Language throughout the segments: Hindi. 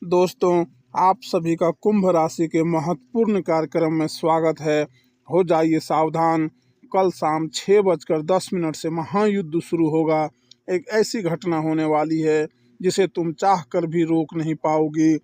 दोस्तों, आप सभी का कुंभ राशि के महत्वपूर्ण कार्यक्रम में स्वागत है। हो जाइए सावधान, कल शाम 6:10 से महायुद्ध शुरू होगा। एक ऐसी घटना होने वाली है जिसे तुम चाह कर भी रोक नहीं पाओगे।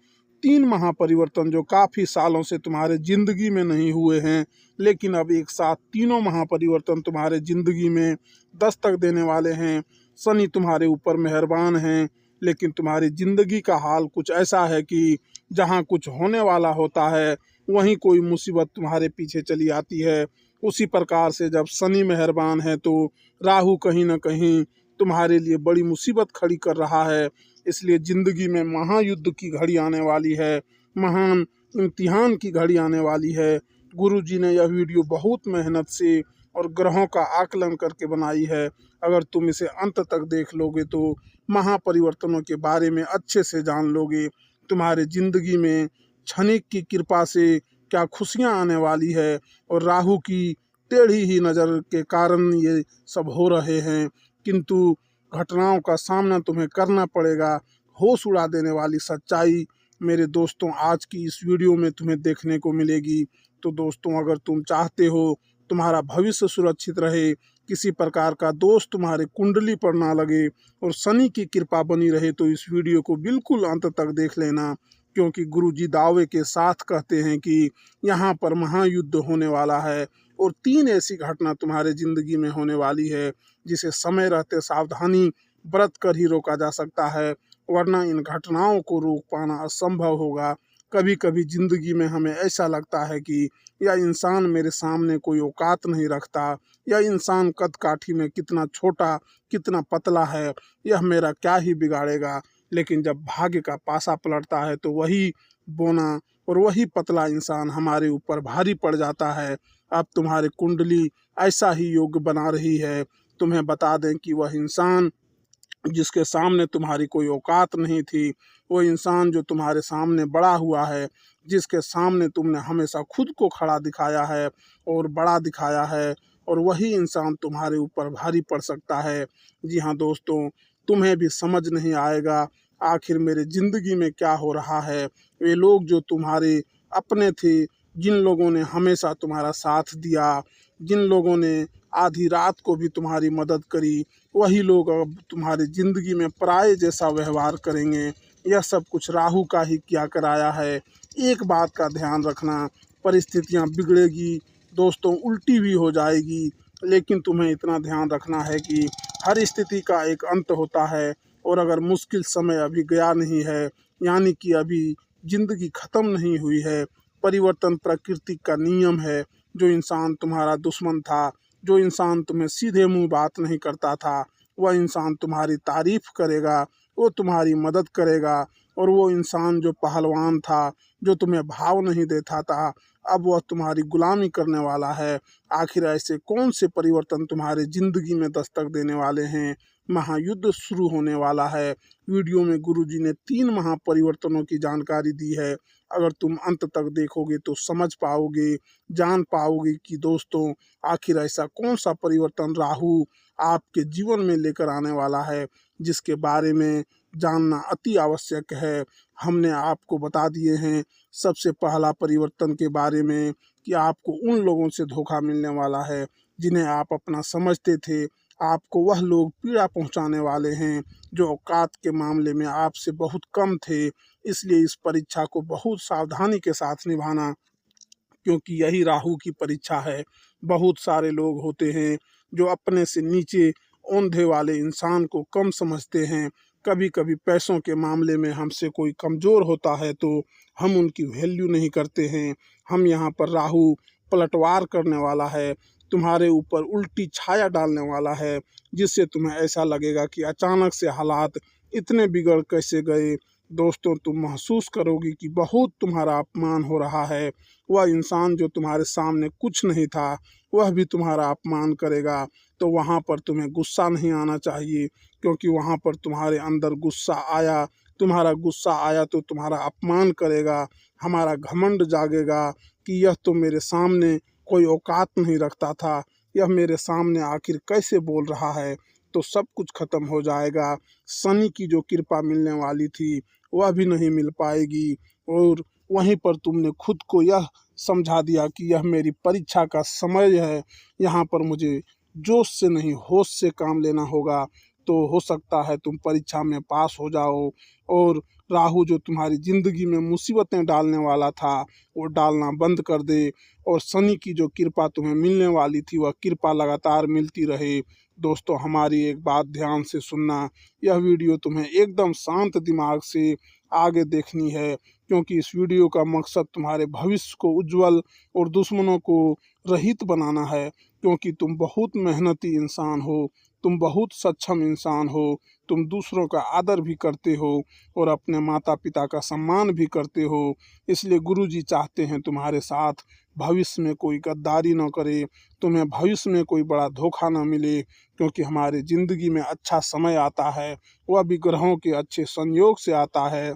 3 महापरिवर्तन जो काफ़ी सालों से तुम्हारे जिंदगी में नहीं हुए हैं, लेकिन अब एक साथ तीनों महापरिवर्तन तुम्हारे जिंदगी में दस्तक देने वाले हैं। शनि तुम्हारे ऊपर मेहरबान हैं, लेकिन तुम्हारी जिंदगी का हाल कुछ ऐसा है कि जहाँ कुछ होने वाला होता है वहीं कोई मुसीबत तुम्हारे पीछे चली आती है। उसी प्रकार से जब शनि मेहरबान है तो राहु कहीं ना कहीं तुम्हारे लिए बड़ी मुसीबत खड़ी कर रहा है। इसलिए जिंदगी में महायुद्ध की घड़ी आने वाली है, महान इम्तिहान की घड़ी आने वाली है। गुरु जी ने यह वीडियो बहुत मेहनत से और ग्रहों का आकलन करके बनाई है। अगर तुम इसे अंत तक देख लोगे तो महापरिवर्तनों के बारे में अच्छे से जान लोगे। तुम्हारे जिंदगी में क्षणिक की कृपा से क्या खुशियां आने वाली है, और राहु की टेढ़ी ही नज़र के कारण ये सब हो रहे हैं। किंतु घटनाओं का सामना तुम्हें करना पड़ेगा। होश उड़ा देने वाली सच्चाई मेरे दोस्तों आज की इस वीडियो में तुम्हें देखने को मिलेगी। तो दोस्तों, अगर तुम चाहते हो तुम्हारा भविष्य सुरक्षित रहे, किसी प्रकार का दोष तुम्हारे कुंडली पर ना लगे और शनि की कृपा बनी रहे, तो इस वीडियो को बिल्कुल अंत तक देख लेना, क्योंकि गुरु जी दावे के साथ कहते हैं कि यहाँ पर महायुद्ध होने वाला है और 3 ऐसी घटना तुम्हारे जिंदगी में होने वाली है जिसे समय रहते सावधानी बरत कर ही रोका जा सकता है, वरना इन घटनाओं को रोक पाना असंभव होगा। कभी कभी जिंदगी में हमें ऐसा लगता है कि यह इंसान मेरे सामने कोई औकात नहीं रखता, यह इंसान कद काठी में कितना छोटा कितना पतला है, यह मेरा क्या ही बिगाड़ेगा। लेकिन जब भाग्य का पासा पलटता है तो वही बोना और वही पतला इंसान हमारे ऊपर भारी पड़ जाता है। अब तुम्हारी कुंडली ऐसा ही योग बना रही है। तुम्हें बता दें कि वह इंसान जिसके सामने तुम्हारी कोई औकात नहीं थी, वो इंसान जो तुम्हारे सामने बड़ा हुआ है, जिसके सामने तुमने हमेशा खुद को खड़ा दिखाया है और बड़ा दिखाया है, और वही इंसान तुम्हारे ऊपर भारी पड़ सकता है। जी हाँ दोस्तों, तुम्हें भी समझ नहीं आएगा आखिर मेरे ज़िंदगी में क्या हो रहा है। वे लोग जो तुम्हारे अपने थे, जिन लोगों ने हमेशा तुम्हारा साथ दिया, जिन लोगों ने आधी रात को भी तुम्हारी मदद करी, वही लोग अब तुम्हारी ज़िंदगी में पराये जैसा व्यवहार करेंगे। यह सब कुछ राहु का ही किया कराया है। एक बात का ध्यान रखना, परिस्थितियां बिगड़ेगी दोस्तों, उल्टी भी हो जाएगी, लेकिन तुम्हें इतना ध्यान रखना है कि हर स्थिति का एक अंत होता है, और अगर मुश्किल समय अभी गया नहीं है, यानी कि अभी ज़िंदगी ख़त्म नहीं हुई है। परिवर्तन प्रकृति का नियम है। जो इंसान तुम्हारा दुश्मन था, जो इंसान तुम्हें सीधे मुंह बात नहीं करता था, वह इंसान तुम्हारी तारीफ करेगा, वो तुम्हारी मदद करेगा। और वो इंसान जो पहलवान था, जो तुम्हें भाव नहीं देता था, अब वह तुम्हारी गुलामी करने वाला है। आखिर ऐसे कौन से परिवर्तन तुम्हारे जिंदगी में दस्तक देने वाले हैं? महायुद्ध शुरू होने वाला है। वीडियो में गुरुजी ने 3 महापरिवर्तनों की जानकारी दी है। अगर तुम अंत तक देखोगे तो समझ पाओगे, जान पाओगे कि दोस्तों आखिर ऐसा कौन सा परिवर्तन राहु आपके जीवन में लेकर आने वाला है, जिसके बारे में जानना अति आवश्यक है। हमने आपको बता दिए हैं सबसे पहला परिवर्तन के बारे में कि आपको उन लोगों से धोखा मिलने वाला है जिन्हें आप अपना समझते थे। आपको वह लोग पीड़ा पहुंचाने वाले हैं जो औकात के मामले में आपसे बहुत कम थे। इसलिए इस परीक्षा को बहुत सावधानी के साथ निभाना, क्योंकि यही राहु की परीक्षा है। बहुत सारे लोग होते हैं जो अपने से नीचे औंधे वाले इंसान को कम समझते हैं। कभी कभी पैसों के मामले में हमसे कोई कमज़ोर होता है तो हम उनकी वैल्यू नहीं करते हैं। हम यहाँ पर राहु पलटवार करने वाला है, तुम्हारे ऊपर उल्टी छाया डालने वाला है, जिससे तुम्हें ऐसा लगेगा कि अचानक से हालात इतने बिगड़ कैसे गए। दोस्तों, तुम महसूस करोगे कि बहुत तुम्हारा अपमान हो रहा है। वह इंसान जो तुम्हारे सामने कुछ नहीं था, वह भी तुम्हारा अपमान करेगा। तो वहाँ पर तुम्हें गुस्सा नहीं आना चाहिए, क्योंकि वहाँ पर तुम्हारे अंदर गुस्सा आया, तुम्हारा गुस्सा आया तो तुम्हारा अपमान करेगा। हमारा घमंड जागेगा कि यह तो मेरे सामने कोई औकात नहीं रखता था, यह मेरे सामने आखिर कैसे बोल रहा है। तो सब कुछ खत्म हो जाएगा। शनि की जो कृपा मिलने वाली थी वह भी नहीं मिल पाएगी। और वहीं पर तुमने खुद को यह समझा दिया कि यह मेरी परीक्षा का समय है, यहाँ पर मुझे जोश से नहीं होश से काम लेना होगा। तो हो सकता है तुम परीक्षा में पास हो जाओ और राहु जो तुम्हारी ज़िंदगी में मुसीबतें डालने वाला था वो डालना बंद कर दे, और शनि की जो कृपा तुम्हें मिलने वाली थी वह कृपा लगातार मिलती रहे। दोस्तों, हमारी एक बात ध्यान से सुनना, यह वीडियो तुम्हें एकदम शांत दिमाग से आगे देखनी है, क्योंकि इस वीडियो का मकसद तुम्हारे भविष्य को उज्जवल और दुश्मनों को रहित बनाना है। क्योंकि तुम बहुत मेहनती इंसान हो, तुम बहुत सक्षम इंसान हो, तुम दूसरों का आदर भी करते हो और अपने माता पिता का सम्मान भी करते हो। इसलिए गुरुजी चाहते हैं तुम्हारे साथ भविष्य में कोई गद्दारी न करे, तुम्हें भविष्य में कोई बड़ा धोखा न मिले। क्योंकि हमारी ज़िंदगी में अच्छा समय आता है, वह भी ग्रहों के अच्छे संयोग से आता है,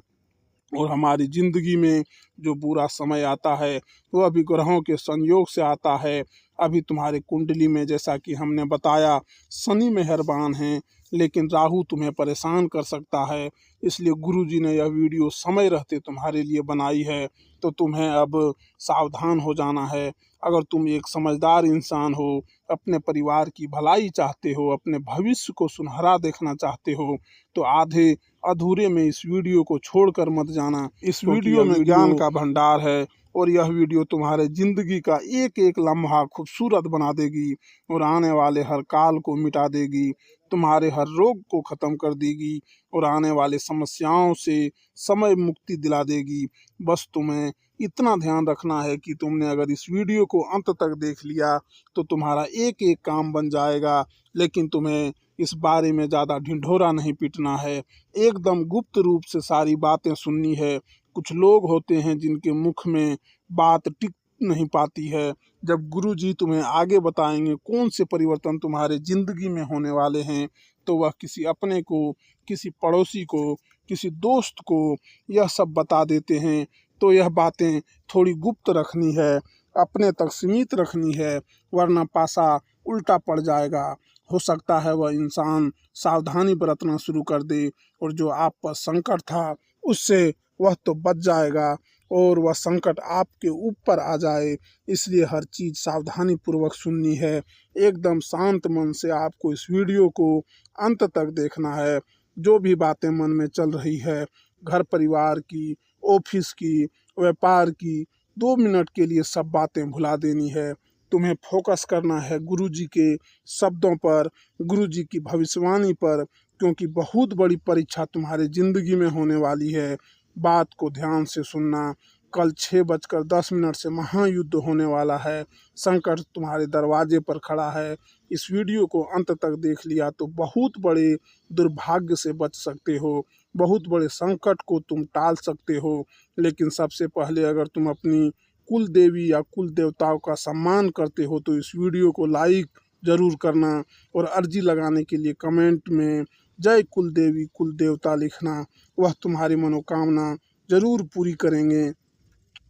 और हमारी ज़िंदगी में जो बुरा समय आता है वह भी ग्रहों के संयोग से आता है। अभी तुम्हारी कुंडली में, जैसा कि हमने बताया, शनि मेहरबान हैं, लेकिन राहु तुम्हें परेशान कर सकता है। इसलिए गुरुजी ने यह वीडियो समय रहते तुम्हारे लिए बनाई है। तो तुम्हें अब सावधान हो जाना है। अगर तुम एक समझदार इंसान हो, अपने परिवार की भलाई चाहते हो, अपने भविष्य को सुनहरा देखना चाहते हो, तो आधे अधूरे में इस वीडियो को छोड़कर मत जाना। इस वीडियो में ज्ञान का भंडार है, और यह वीडियो तुम्हारे जिंदगी का एक एक लम्हा खूबसूरत बना देगी और आने वाले हर काल को मिटा देगी, तुम्हारे हर रोग को खत्म कर देगी और आने वाले समस्याओं से समय मुक्ति दिला देगी। बस तुम्हें इतना ध्यान रखना है कि तुमने अगर इस वीडियो को अंत तक देख लिया तो तुम्हारा एक एक काम बन जाएगा। लेकिन तुम्हें इस बारे में ज़्यादा ढिंढोरा नहीं पीटना है, एकदम गुप्त रूप से सारी बातें सुननी है। कुछ लोग होते हैं जिनके मुख में बात टिक नहीं पाती है। जब गुरुजी तुम्हें आगे बताएंगे कौन से परिवर्तन तुम्हारे ज़िंदगी में होने वाले हैं, तो वह किसी अपने को, किसी पड़ोसी को, किसी दोस्त को यह सब बता देते हैं। तो यह बातें थोड़ी गुप्त रखनी है, अपने तक सीमित रखनी है, वरना पासा उल्टा पड़ जाएगा। हो सकता है वह इंसान सावधानी बरतना शुरू कर दे और जो आप पर संकट था उससे वह तो बच जाएगा और वह संकट आपके ऊपर आ जाए। इसलिए हर चीज़ सावधानी पूर्वक सुननी है। एकदम शांत मन से आपको इस वीडियो को अंत तक देखना है। जो भी बातें मन में चल रही है, घर परिवार की, ऑफिस की, व्यापार की, 2 मिनट के लिए सब बातें भुला देनी है। तुम्हें फोकस करना है गुरुजी के शब्दों पर, गुरुजी की भविष्यवाणी पर, क्योंकि बहुत बड़ी परीक्षा तुम्हारे ज़िंदगी में होने वाली है। बात को ध्यान से सुनना। कल 6:10 से महायुद्ध होने वाला है। संकट तुम्हारे दरवाजे पर खड़ा है। इस वीडियो को अंत तक देख लिया तो बहुत बड़े दुर्भाग्य से बच सकते हो, बहुत बड़े संकट को तुम टाल सकते हो। लेकिन सबसे पहले अगर तुम अपनी कुल देवी या कुल देवताओं का सम्मान करते हो तो इस वीडियो को लाइक ज़रूर करना, और अर्जी लगाने के लिए कमेंट में जय कुल देवी कुल देवता लिखना। वह तुम्हारी मनोकामना जरूर पूरी करेंगे।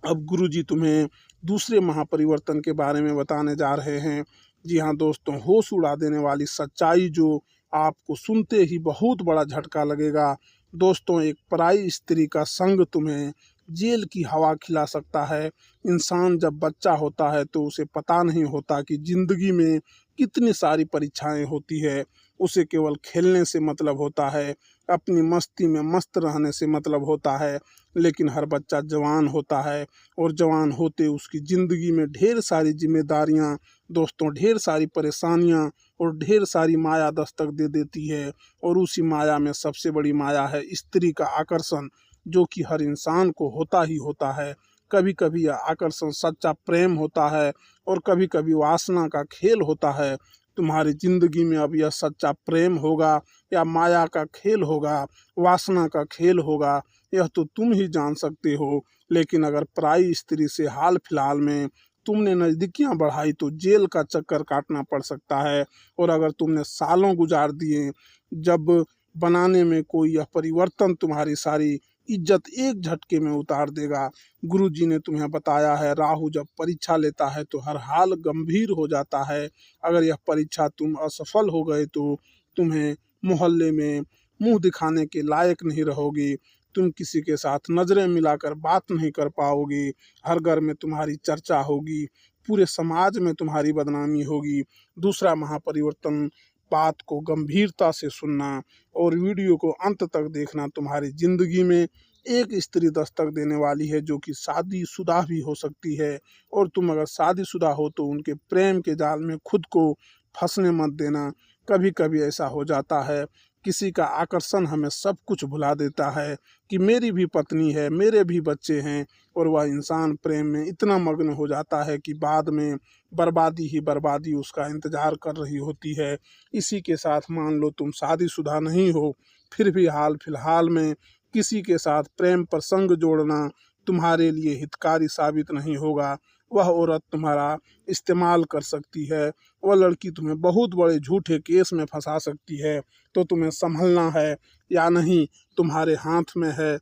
अब गुरुजी तुम्हें दूसरे महापरिवर्तन के बारे में बताने जा रहे हैं। जी हाँ दोस्तों, होश उड़ा देने वाली सच्चाई जो आपको सुनते ही बहुत बड़ा झटका लगेगा। दोस्तों, एक पराई स्त्री का संग तुम्हें जेल की हवा खिला सकता है। इंसान जब बच्चा होता है तो उसे पता नहीं होता कि ज़िंदगी में कितनी सारी परीक्षाएं होती है। उसे केवल खेलने से मतलब होता है, अपनी मस्ती में मस्त रहने से मतलब होता है। लेकिन हर बच्चा जवान होता है और जवान होते उसकी ज़िंदगी में ढेर सारी जिम्मेदारियां, दोस्तों ढेर सारी परेशानियां और ढेर सारी माया दस्तक दे देती है। और उसी माया में सबसे बड़ी माया है स्त्री का आकर्षण, जो कि हर इंसान को होता ही होता है। कभी कभी यह आकर्षण सच्चा प्रेम होता है और कभी कभी वासना का खेल होता है। तुम्हारी ज़िंदगी में अब यह सच्चा प्रेम होगा या माया का खेल होगा, वासना का खेल होगा, यह तो तुम ही जान सकते हो। लेकिन अगर पराई स्त्री से हाल फिलहाल में तुमने नज़दीकियां बढ़ाई तो जेल का चक्कर काटना पड़ सकता है। और अगर तुमने सालों गुजार दिए, जब बनाने में कोई यह परिवर्तन तुम्हारी सारी इज्जत एक झटके में उतार देगा। गुरुजी ने तुम्हें बताया है, राहु जब परीक्षा लेता है तो हर हाल गंभीर हो जाता है। अगर यह परीक्षा तुम असफल हो गए तो तुम्हें मोहल्ले में मुंह दिखाने के लायक नहीं रहोगे। तुम किसी के साथ नज़रें मिलाकर बात नहीं कर पाओगे। हर घर में तुम्हारी चर्चा होगी, पूरे समाज में तुम्हारी बदनामी होगी। दूसरा महापरिवर्तन, बात को गंभीरता से सुनना और वीडियो को अंत तक देखना। तुम्हारी ज़िंदगी में एक स्त्री दस्तक देने वाली है जो कि शादीशुदा भी हो सकती है, और तुम अगर शादीशुदा हो तो उनके प्रेम के जाल में खुद को फंसने मत देना। कभी कभी ऐसा हो जाता है, किसी का आकर्षण हमें सब कुछ भुला देता है कि मेरी भी पत्नी है, मेरे भी बच्चे हैं, और वह इंसान प्रेम में इतना मग्न हो जाता है कि बाद में बर्बादी ही बर्बादी उसका इंतज़ार कर रही होती है। इसी के साथ मान लो तुम शादीशुदा नहीं हो, फिर भी हाल फिलहाल में किसी के साथ प्रेम प्रसंग जोड़ना तुम्हारे लिए हितकारी साबित नहीं होगा। वह औरत तुम्हारा इस्तेमाल कर सकती है, वह लड़की तुम्हें बहुत बड़े झूठे केस में फंसा सकती है। तो तुम्हें संभलना है या नहीं, तुम्हारे हाथ में है।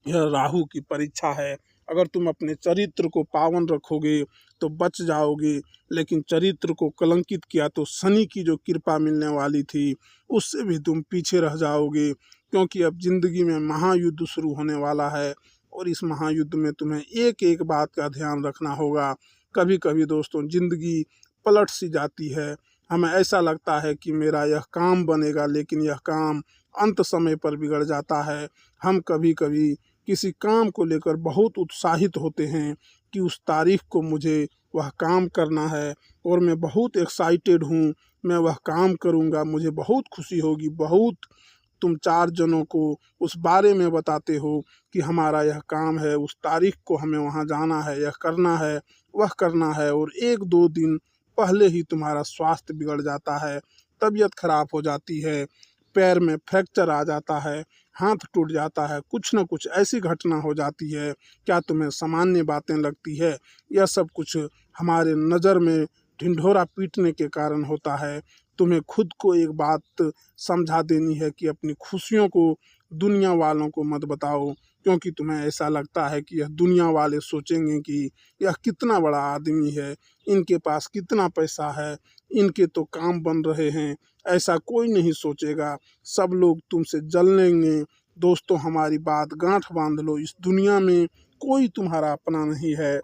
यह राहु की परीक्षा है। अगर तुम अपने चरित्र को पावन रखोगे तो बच जाओगे, लेकिन चरित्र को कलंकित किया तो शनि की जो कृपा मिलने वाली थी उससे भी तुम पीछे रह जाओगे, क्योंकि अब जिंदगी में महायुद्ध शुरू होने वाला है, और इस महायुद्ध में तुम्हें एक एक बात का ध्यान रखना होगा। कभी कभी दोस्तों जिंदगी पलट सी जाती है, हमें ऐसा लगता है कि मेरा यह काम बनेगा, लेकिन यह काम अंत समय पर बिगड़ जाता है। हम कभी कभी किसी काम को लेकर बहुत उत्साहित होते हैं कि उस तारीख को मुझे वह काम करना है, और मैं बहुत एक्साइटेड हूँ, मैं वह काम करूँगा, मुझे बहुत खुशी होगी। बहुत तुम 4 जनों को उस बारे में बताते हो कि हमारा यह काम है, उस तारीख को हमें वहाँ जाना है, यह करना है, वह करना है, और 1-2 दिन पहले ही तुम्हारा स्वास्थ्य बिगड़ जाता है, तबीयत खराब हो जाती है, पैर में फ्रैक्चर आ जाता है, हाथ टूट जाता है, कुछ न कुछ ऐसी घटना हो जाती है। क्या तुम्हें सामान्य बातें लगती है? यह सब कुछ हमारे नज़र में ढिंढोरा पीटने के कारण होता है। तुम्हें खुद को एक बात समझा देनी है कि अपनी खुशियों को दुनिया वालों को मत बताओ, क्योंकि तुम्हें ऐसा लगता है कि यह दुनिया वाले सोचेंगे कि यह कितना बड़ा आदमी है, इनके पास कितना पैसा है, इनके तो काम बन रहे हैं। ऐसा कोई नहीं सोचेगा, सब लोग तुमसे जलेंगे। दोस्तों हमारी बात गांठ बांध लो, इस दुनिया में कोई तुम्हारा अपना नहीं है,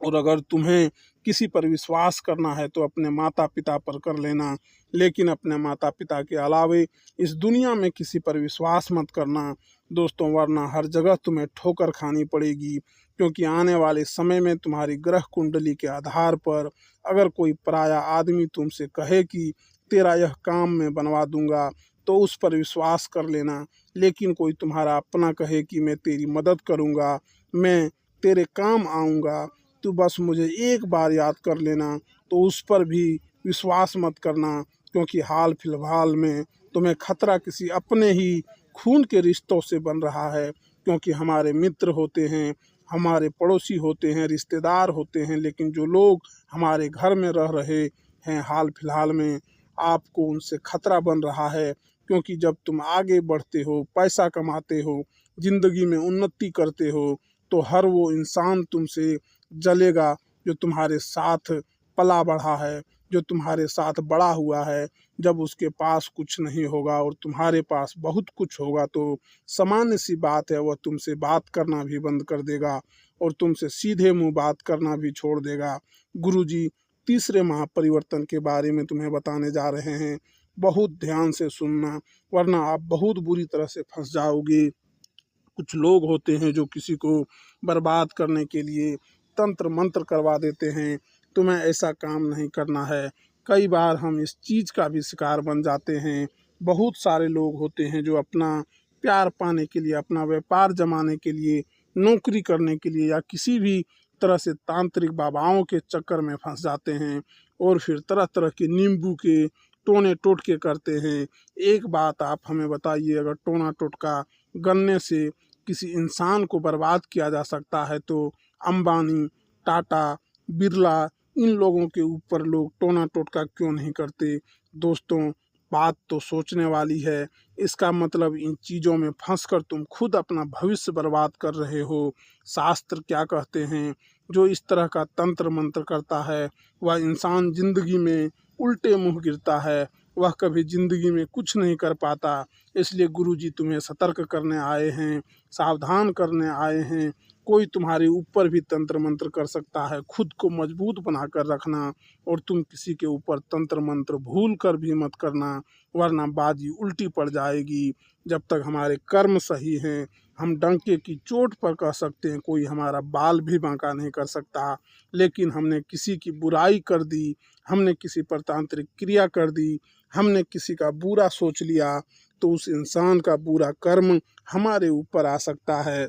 और अगर तुम्हें किसी पर विश्वास करना है तो अपने माता पिता पर कर लेना, लेकिन अपने माता पिता के अलावे इस दुनिया में किसी पर विश्वास मत करना दोस्तों, वरना हर जगह तुम्हें ठोकर खानी पड़ेगी। क्योंकि आने वाले समय में तुम्हारी ग्रह कुंडली के आधार पर अगर कोई पराया आदमी तुमसे कहे कि तेरा यह काम मैं बनवा दूंगा, तो उस पर विश्वास कर लेना। लेकिन कोई तुम्हारा अपना कहे कि मैं तेरी मदद करूंगा, मैं तेरे काम आऊँगा, तो बस मुझे एक बार याद कर लेना, तो उस पर भी विश्वास मत करना। क्योंकि हाल फिलहाल में तुम्हें खतरा किसी अपने ही खून के रिश्तों से बन रहा है, क्योंकि हमारे मित्र होते हैं, हमारे पड़ोसी होते हैं, रिश्तेदार होते हैं, लेकिन जो लोग हमारे घर में रह रहे हैं हाल फिलहाल में, आपको उनसे खतरा बन रहा है। क्योंकि जब तुम आगे बढ़ते हो, पैसा कमाते हो, ज़िंदगी में उन्नति करते हो, तो हर वो इंसान तुमसे जलेगा जो तुम्हारे साथ पला बढ़ा है, जो तुम्हारे साथ बड़ा हुआ है। जब उसके पास कुछ नहीं होगा और तुम्हारे पास बहुत कुछ होगा, तो सामान्य सी बात है वह तुमसे बात करना भी बंद कर देगा और तुमसे सीधे मुंह बात करना भी छोड़ देगा। गुरुजी तीसरे महापरिवर्तन के बारे में तुम्हें बताने जा रहे हैं, बहुत ध्यान से सुनना, वरना आप बहुत बुरी तरह से फंस जाओगे। कुछ लोग होते हैं जो किसी को बर्बाद करने के लिए तंत्र मंत्र करवा देते हैं, तुम्हें ऐसा काम नहीं करना है। कई बार हम इस चीज़ का भी शिकार बन जाते हैं। बहुत सारे लोग होते हैं जो अपना प्यार पाने के लिए, अपना व्यापार जमाने के लिए, नौकरी करने के लिए या किसी भी तरह से तांत्रिक बाबाओं के चक्कर में फंस जाते हैं, और फिर तरह तरह के नींबू के टोने टोटके करते हैं। एक बात आप हमें बताइए, अगर टोना टोटका गन्ने से किसी इंसान को बर्बाद किया जा सकता है, तो अंबानी, टाटा, बिरला, इन लोगों के ऊपर लोग टोना टोटका क्यों नहीं करते? दोस्तों बात तो सोचने वाली है। इसका मतलब इन चीज़ों में फंसकर तुम खुद अपना भविष्य बर्बाद कर रहे हो। शास्त्र क्या कहते हैं? जो इस तरह का तंत्र मंत्र करता है वह इंसान जिंदगी में उल्टे मुंह गिरता है। वह कभी ज़िंदगी में कुछ नहीं कर पाता। इसलिए गुरुजी तुम्हें सतर्क करने आए हैं, सावधान करने आए हैं। कोई तुम्हारे ऊपर भी तंत्र मंत्र कर सकता है, खुद को मजबूत बना कर रखना और तुम किसी के ऊपर तंत्र मंत्र भूल कर भी मत करना, वरना बाजी उल्टी पड़ जाएगी। जब तक हमारे कर्म सही हैं, हम डंके की चोट पर कह सकते हैं कोई हमारा बाल भी बांका नहीं कर सकता। लेकिन हमने किसी की बुराई कर दी, हमने किसी पर तांत्रिक क्रिया कर दी, हमने किसी का बुरा सोच लिया, तो उस इंसान का बुरा कर्म हमारे ऊपर आ सकता है।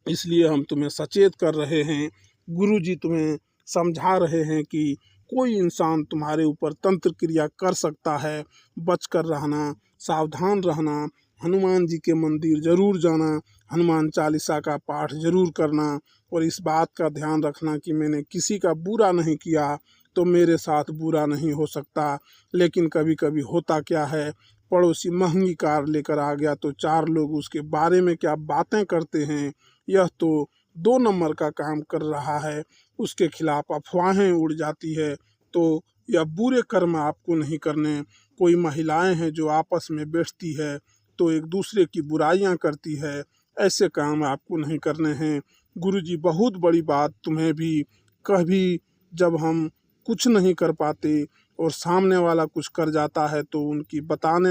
इसलिए हम तुम्हें सचेत कर रहे हैं, गुरुजी तुम्हें समझा रहे हैं कि कोई इंसान तुम्हारे ऊपर तंत्र क्रिया कर सकता है। बचकर रहना, सावधान रहना, हनुमान जी के मंदिर ज़रूर जाना, हनुमान चालीसा का पाठ ज़रूर करना और इस बात का ध्यान रखना कि मैंने किसी का बुरा नहीं किया तो मेरे साथ बुरा नहीं हो सकता। लेकिन कभी कभी होता क्या है, पड़ोसी महंगी कार लेकर आ गया तो चार लोग उसके बारे में क्या बातें करते हैं, यह तो 2 नंबर का काम कर रहा है, उसके खिलाफ अफवाहें उड़ जाती है। तो यह बुरे कर्म आपको नहीं करने। कोई महिलाएं हैं जो आपस में बैठती है तो एक दूसरे की बुराइयां करती है, ऐसे काम आपको नहीं करने हैं। गुरुजी बहुत बड़ी बात तुम्हें भी कभी, जब हम कुछ नहीं कर पाते और सामने वाला कुछ कर जाता है तो उनकी बताने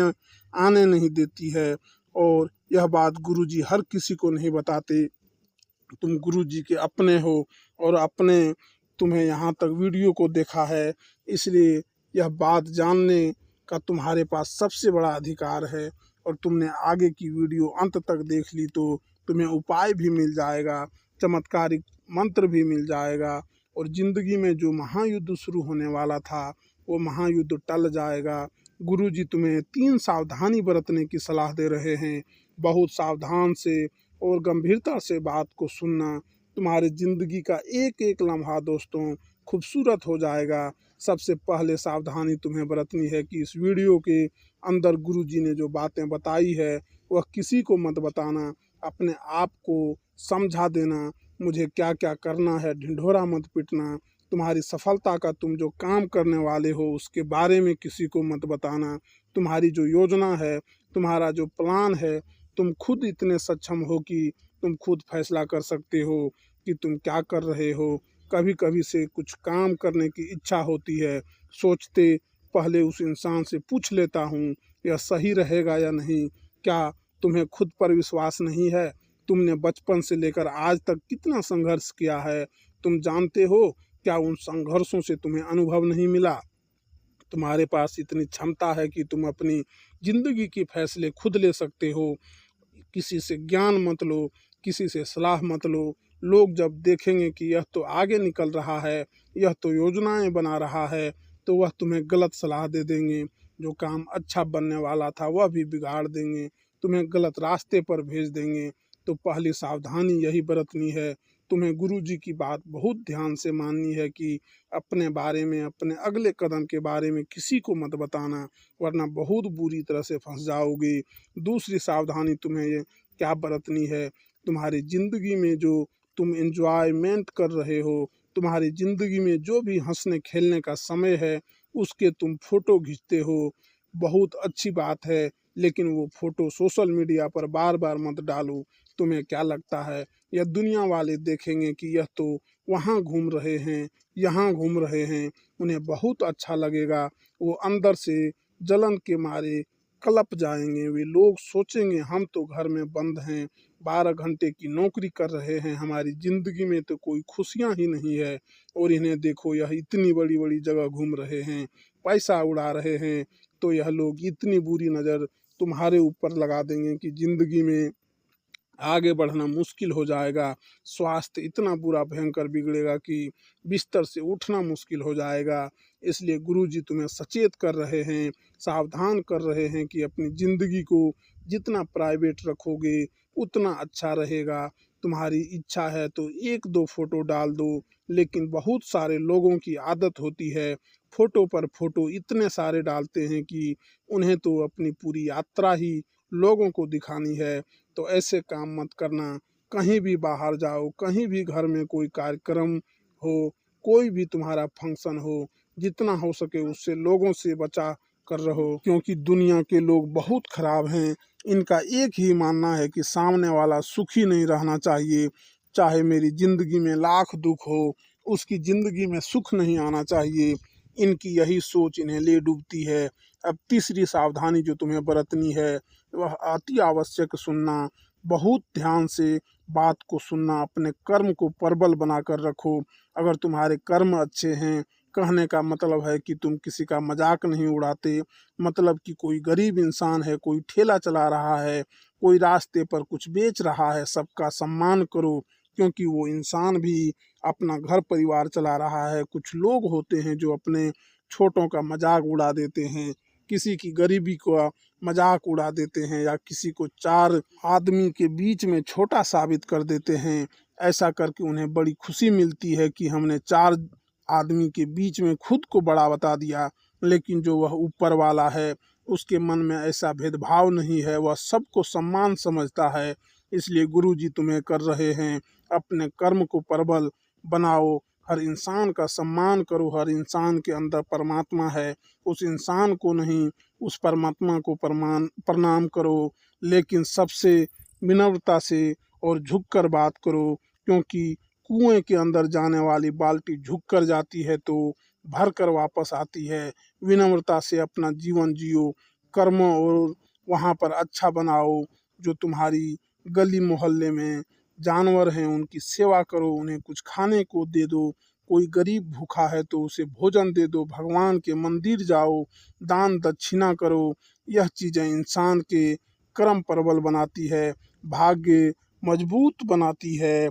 आने नहीं देती है। और यह बात गुरुजी हर किसी को नहीं बताते। तुम गुरुजी के अपने हो और अपने तुम्हें यहाँ तक वीडियो को देखा है, इसलिए यह बात जानने का तुम्हारे पास सबसे बड़ा अधिकार है। और तुमने आगे की वीडियो अंत तक देख ली तो तुम्हें उपाय भी मिल जाएगा, चमत्कारिक मंत्र भी मिल जाएगा और ज़िंदगी में जो महायुद्ध शुरू होने वाला था वो महायुद्ध टल जाएगा। गुरुजी तुम्हें 3 सावधानी बरतने की सलाह दे रहे हैं। बहुत सावधान से और गंभीरता से बात को सुनना, तुम्हारी ज़िंदगी का एक एक लम्हा दोस्तों खूबसूरत हो जाएगा। सबसे पहले सावधानी तुम्हें बरतनी है कि इस वीडियो के अंदर गुरुजी ने जो बातें बताई है वह किसी को मत बताना, अपने आप को समझा देना मुझे क्या क्या करना है, ढिंढोरा मत पीटना। तुम्हारी सफलता का तुम जो काम करने वाले हो उसके बारे में किसी को मत बताना। तुम्हारी जो योजना है, तुम्हारा जो प्लान है, तुम खुद इतने सक्षम हो कि तुम खुद फैसला कर सकते हो कि तुम क्या कर रहे हो। कभी कभी से कुछ काम करने की इच्छा होती है, सोचते पहले उस इंसान से पूछ लेता हूँ यह सही रहेगा या नहीं। क्या तुम्हें खुद पर विश्वास नहीं है? तुमने बचपन से लेकर आज तक कितना संघर्ष किया है, तुम जानते हो? क्या उन संघर्षों से तुम्हें अनुभव नहीं मिला? तुम्हारे पास इतनी क्षमता है कि तुम अपनी ज़िंदगी के फैसले खुद ले सकते हो। किसी से ज्ञान मत लो, किसी से सलाह मत लो। लोग जब देखेंगे कि यह तो आगे निकल रहा है, यह तो योजनाएं बना रहा है, तो वह तुम्हें गलत सलाह दे देंगे। जो काम अच्छा बनने वाला था वह भी बिगाड़ देंगे, तुम्हें गलत रास्ते पर भेज देंगे। तो पहली सावधानी यही बरतनी है। तुम्हें गुरुजी की बात बहुत ध्यान से माननी है कि अपने बारे में, अपने अगले कदम के बारे में किसी को मत बताना, वरना बहुत बुरी तरह से फंस जाओगे। दूसरी सावधानी तुम्हें ये क्या बरतनी है, तुम्हारी ज़िंदगी में जो तुम एंजॉयमेंट कर रहे हो, तुम्हारी ज़िंदगी में जो भी हंसने खेलने का समय है उसके तुम फोटो खींचते हो, बहुत अच्छी बात है। लेकिन वो फोटो सोशल मीडिया पर बार बार मत डालो। तुम्हें क्या लगता है यह दुनिया वाले देखेंगे कि यह तो वहाँ घूम रहे हैं, यहाँ घूम रहे हैं, उन्हें बहुत अच्छा लगेगा। वो अंदर से जलन के मारे कलप जाएंगे। वे लोग सोचेंगे हम तो घर में बंद हैं, 12 घंटे की नौकरी कर रहे हैं, हमारी ज़िंदगी में तो कोई खुशियाँ ही नहीं है। और इन्हें देखो यह इतनी बड़ी बड़ी जगह घूम रहे हैं, पैसा उड़ा रहे हैं। तो यह लोग इतनी बुरी नज़र तुम्हारे ऊपर लगा देंगे कि ज़िंदगी में आगे बढ़ना मुश्किल हो जाएगा। स्वास्थ्य इतना बुरा भयंकर बिगड़ेगा कि बिस्तर से उठना मुश्किल हो जाएगा। इसलिए गुरुजी तुम्हें सचेत कर रहे हैं, सावधान कर रहे हैं कि अपनी ज़िंदगी को जितना प्राइवेट रखोगे उतना अच्छा रहेगा। तुम्हारी इच्छा है तो 1-2 फोटो डाल दो, लेकिन बहुत सारे लोगों की आदत होती है फोटो पर फोटो इतने सारे डालते हैं कि उन्हें तो अपनी पूरी यात्रा ही लोगों को दिखानी है। तो ऐसे काम मत करना। कहीं भी बाहर जाओ, कहीं भी घर में कोई कार्यक्रम हो, कोई भी तुम्हारा फंक्शन हो, जितना हो सके उससे लोगों से बचा कर रहो, क्योंकि दुनिया के लोग बहुत खराब हैं। इनका एक ही मानना है कि सामने वाला सुखी नहीं रहना चाहिए। चाहे मेरी जिंदगी में लाख दुख हो, उसकी जिंदगी में सुख नहीं आना चाहिए। इनकी यही सोच इन्हें ले डूबती है। अब तीसरी सावधानी जो तुम्हें बरतनी है वह अति आवश्यक सुनना। बहुत ध्यान से बात को सुनना, अपने कर्म को प्रबल बनाकर रखो। अगर तुम्हारे कर्म अच्छे हैं, कहने का मतलब है कि तुम किसी का मजाक नहीं उड़ाते, मतलब कि कोई गरीब इंसान है, कोई ठेला चला रहा है, कोई रास्ते पर कुछ बेच रहा है, सबका सम्मान करो, क्योंकि वो इंसान भी अपना घर परिवार चला रहा है। कुछ लोग होते हैं जो अपने छोटों का मजाक उड़ा देते हैं, किसी की गरीबी का मजाक उड़ा देते हैं, या किसी को चार आदमी के बीच में छोटा साबित कर देते हैं। ऐसा करके उन्हें बड़ी खुशी मिलती है कि हमने चार आदमी के बीच में खुद को बड़ा बता दिया। लेकिन जो वह ऊपर वाला है, उसके मन में ऐसा भेदभाव नहीं है, वह सबको सम्मान समझता है। इसलिए गुरु जी तुम्हें कर रहे हैं, अपने कर्म को प्रबल बनाओ, हर इंसान का सम्मान करो। हर इंसान के अंदर परमात्मा है, उस इंसान को नहीं, उस परमात्मा को प्रणाम करो, लेकिन सबसे विनम्रता से और झुककर बात करो, क्योंकि कुएं के अंदर जाने वाली बाल्टी झुककर जाती है तो भर कर वापस आती है। विनम्रता से अपना जीवन जियो, कर्म और वहाँ पर अच्छा बनाओ। जो तुम्हारी गली मोहल्ले में जानवर हैं उनकी सेवा करो, उन्हें कुछ खाने को दे दो। कोई गरीब भूखा है तो उसे भोजन दे दो। भगवान के मंदिर जाओ, दान दक्षिणा करो। यह चीज़ें इंसान के कर्म प्रबल बनाती है, भाग्य मजबूत बनाती है,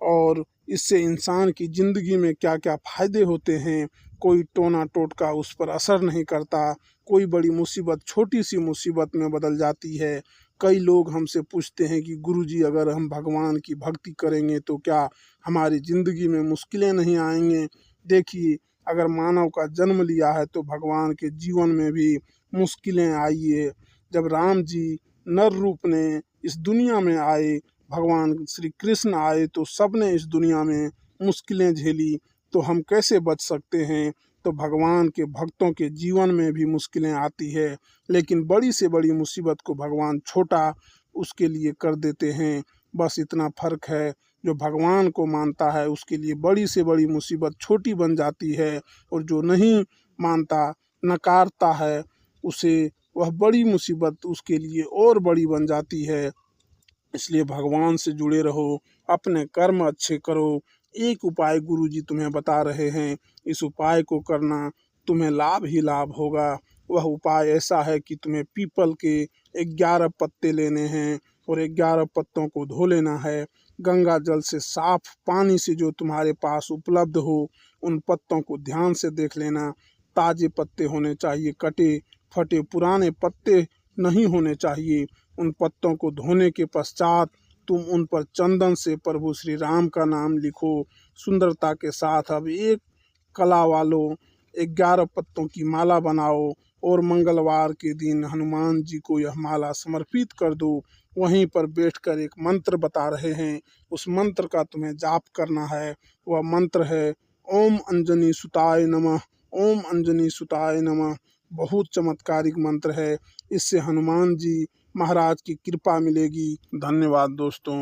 और इससे इंसान की ज़िंदगी में क्या क्या फ़ायदे होते हैं, कोई टोना टोटका उस पर असर नहीं करता। कोई बड़ी मुसीबत छोटी सी मुसीबत में बदल जाती है। कई लोग हमसे पूछते हैं कि गुरुजी, अगर हम भगवान की भक्ति करेंगे तो क्या हमारी ज़िंदगी में मुश्किलें नहीं आएंगे? देखिए, अगर मानव का जन्म लिया है तो भगवान के जीवन में भी मुश्किलें आई है। जब राम जी नर रूप ने इस दुनिया में आए, भगवान श्री कृष्ण आए, तो सबने इस दुनिया में मुश्किलें झेली। तो हम कैसे बच सकते हैं? तो भगवान के भक्तों के जीवन में भी मुश्किलें आती है, लेकिन बड़ी से बड़ी मुसीबत को भगवान छोटा उसके लिए कर देते हैं। बस इतना फ़र्क है। जो भगवान को मानता है उसके लिए बड़ी से बड़ी मुसीबत छोटी बन जाती है, और जो नहीं मानता, नकारता है, उसे वह बड़ी मुसीबत उसके लिए और बड़ी बन जाती है। इसलिए भगवान से जुड़े रहो, अपने कर्म अच्छे करो। एक उपाय गुरुजी तुम्हें बता रहे हैं, इस उपाय को करना तुम्हें लाभ ही लाभ होगा। वह उपाय ऐसा है कि तुम्हें पीपल के 11 पत्ते लेने हैं और 11 पत्तों को धो लेना है। गंगा जल से साफ पानी से जो तुम्हारे पास उपलब्ध हो, उन पत्तों को ध्यान से देख लेना। ताजे पत्ते होने चाहिए, कटे फटे पुराने पत्ते नहीं होने चाहिए। उन पत्तों को धोने के पश्चात तुम उन पर चंदन से प्रभु श्री राम का नाम लिखो सुंदरता के साथ। अब एक कला वालों 11 पत्तों की माला बनाओ और मंगलवार के दिन हनुमान जी को यह माला समर्पित कर दो। वहीं पर बैठकर एक मंत्र बता रहे हैं, उस मंत्र का तुम्हें जाप करना है। वह मंत्र है ओम अंजनी सुताय नमः, ओम अंजनी सुताय नमः। बहुत चमत्कारिक मंत्र है, इससे हनुमान जी महाराज की कृपा मिलेगी। धन्यवाद दोस्तों।